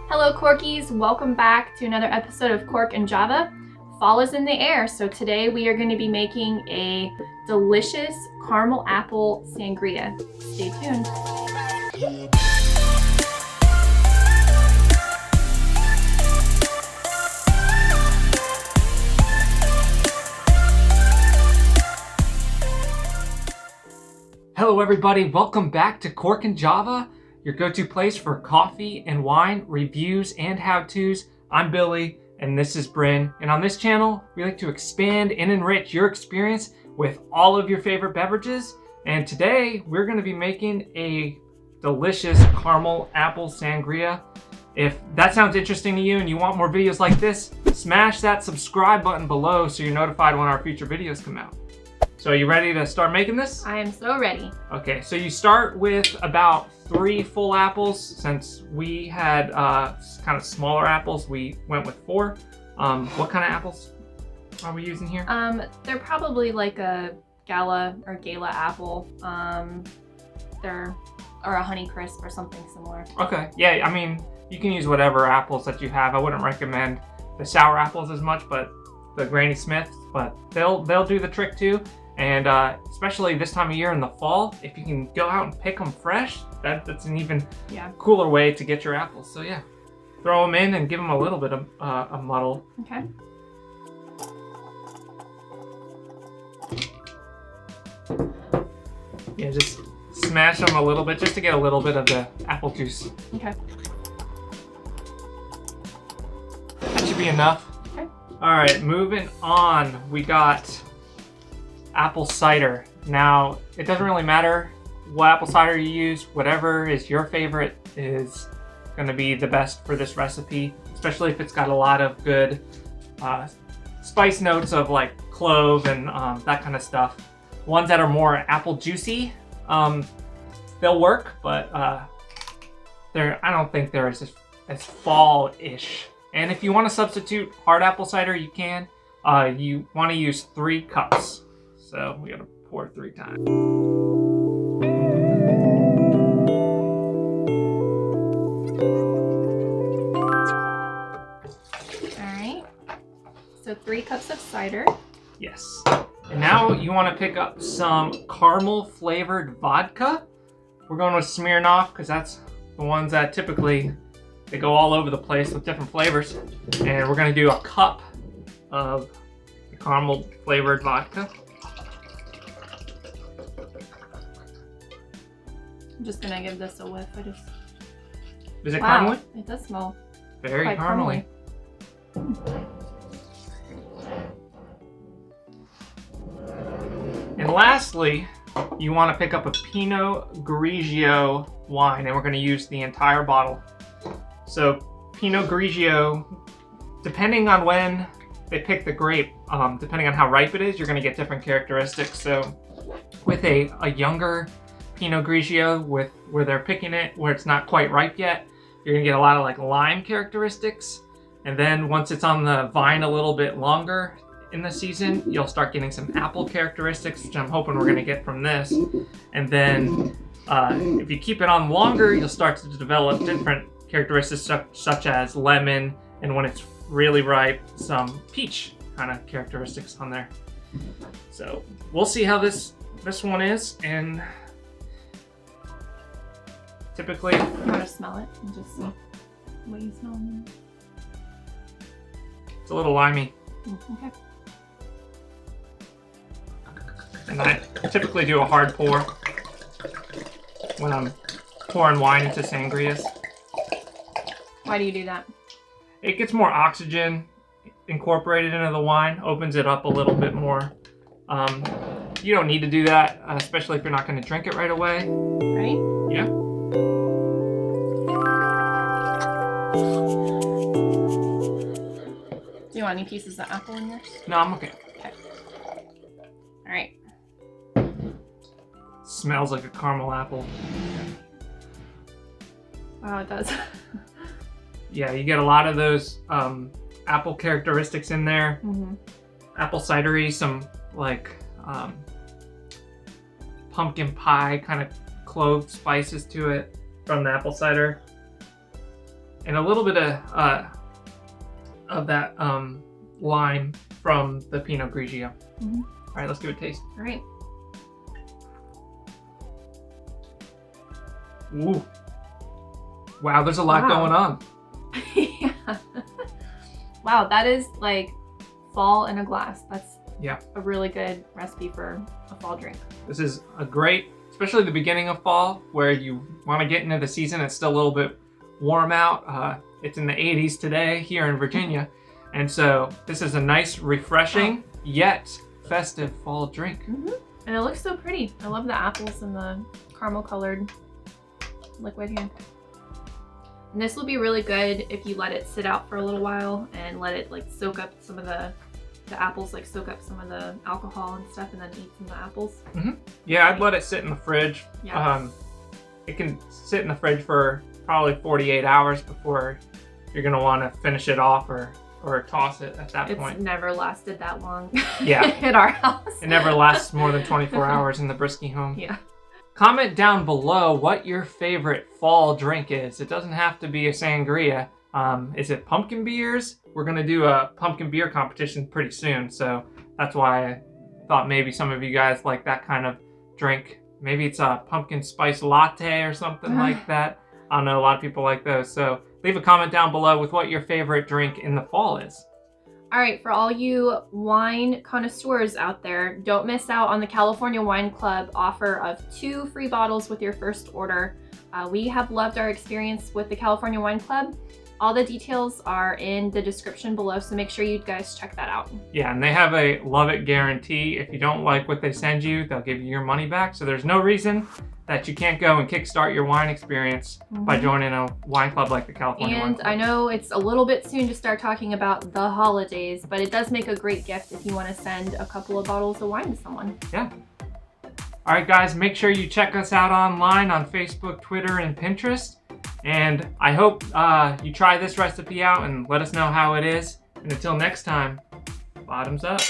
Hello Corkies, welcome back to another episode of Cork and Java. Fall is in the air, so today we are going to be making a delicious caramel apple sangria. Stay tuned. Hello everybody, welcome back to Cork and Java, your go-to place for coffee and wine, reviews, and how-tos. I'm Billy, and this is Bryn, and on this channel, we like to expand and enrich your experience with all of your favorite beverages, and today, we're going to be making a delicious caramel apple sangria. If that sounds interesting to you and you want more videos like this, smash that subscribe button below so you're notified when our future videos come out. So are you ready to start making this? I am so ready. Okay, so you start with about 3 full apples. Since we had kind of smaller apples, we went with 4. What kind of apples are we using here? They're probably like a gala apple. Or a Honeycrisp or something similar. Okay, yeah, I mean, you can use whatever apples that you have. I wouldn't recommend the sour apples as much, but the Granny Smiths, but they'll do the trick too. And especially this time of year in the fall, if you can go out and pick them fresh, that's an even cooler way to get your apples. So yeah, throw them in and give them a little bit of a muddle. Okay. Yeah, just smash them a little bit just to get a little bit of the apple juice. Okay. That should be enough. Okay. All right, moving on. We got apple cider. Now, it doesn't really matter what apple cider you use. Whatever is your favorite is going to be the best for this recipe, especially if it's got a lot of good spice notes of like clove and that kind of stuff. Ones that are more apple juicy, they'll work, but I don't think they're as fall-ish. And if you want to substitute hard apple cider, you can. You want to use 3 cups. So we gotta pour 3 times. Alright. So 3 cups of cider. Yes. And now you want to pick up some caramel flavored vodka. We're going with Smirnoff because that's the ones that typically they go all over the place with different flavors. And we're going to do a cup of the caramel flavored vodka. I'm just gonna give this a whiff. Is it caramely? It does smell very caramely. And lastly, you want to pick up a Pinot Grigio wine, and we're going to use the entire bottle. So Pinot Grigio, depending on when they pick the grape, depending on how ripe it is, you're going to get different characteristics. So with a younger Pinot Grigio, where they're picking it where it's not quite ripe yet, you're gonna get a lot of like lime characteristics. And then once it's on the vine a little bit longer in the season, you'll start getting some apple characteristics, which I'm hoping we're gonna get from this. And then if you keep it on longer, you'll start to develop different characteristics such as lemon, and when it's really ripe, some peach kind of characteristics on there. So we'll see how this one is, and typically, I want to smell it and just see what you smell in there. It's a little limey. Okay. And I typically do a hard pour when I'm pouring wine into sangrias. Why do you do that? It gets more oxygen incorporated into the wine, opens it up a little bit more. You don't need to do that, especially if you're not going to drink it right away. Ready? Yeah. Do you want any pieces of apple in yours? No, I'm okay. Okay. Alright. Smells like a caramel apple. Wow, it does. Yeah, you get a lot of those apple characteristics in there. Mm-hmm. Apple cidery, some like pumpkin pie kind of clove spices to it from the apple cider. and a little bit of that lime from the Pinot Grigio. Mm-hmm. All right, let's give it a taste. All right. Ooh. Wow, there's a lot going on. Yeah. Wow, that is like fall in a glass. That's a really good recipe for a fall drink. This is a great, especially the beginning of fall, where you want to get into the season. It's still a little bit warm out. It's in the 80s today here in Virginia. And so this is a nice, refreshing, yet festive fall drink. Mm-hmm. And it looks so pretty. I love the apples and the caramel colored liquid here. And this will be really good if you let it sit out for a little while and let it like soak up some of the apples, like soak up some of the alcohol and stuff, and then eat some of the apples. Mm-hmm. Yeah, I'd let it sit in the fridge. Yeah. It can sit in the fridge for probably 48 hours before you're gonna want to finish it off or toss it at that point. It's never lasted that long. Yeah. At our house. It never lasts more than 24 hours in the Brisky home. Yeah. Comment down below what your favorite fall drink is. It doesn't have to be a sangria. Is it pumpkin beers? We're gonna do a pumpkin beer competition pretty soon, so that's why I thought maybe some of you guys like that kind of drink. Maybe it's a pumpkin spice latte or something like that. I know a lot of people like those, so leave a comment down below with what your favorite drink in the fall is. All right, for all you wine connoisseurs out there, don't miss out on the California Wine Club offer of 2 free bottles with your first order. We have loved our experience with the California Wine Club. All the details are in the description below, so make sure you guys check that out. Yeah, and they have a love it guarantee. If you don't like what they send you, they'll give you your money back. So there's no reason that you can't go and kickstart your wine experience by joining a wine club like the California Wine Club. And I know it's a little bit soon to start talking about the holidays, but it does make a great gift if you want to send a couple of bottles of wine to someone. Yeah. All right, guys, make sure you check us out online on Facebook, Twitter, and Pinterest. And I hope you try this recipe out and let us know how it is. And until next time, bottoms up.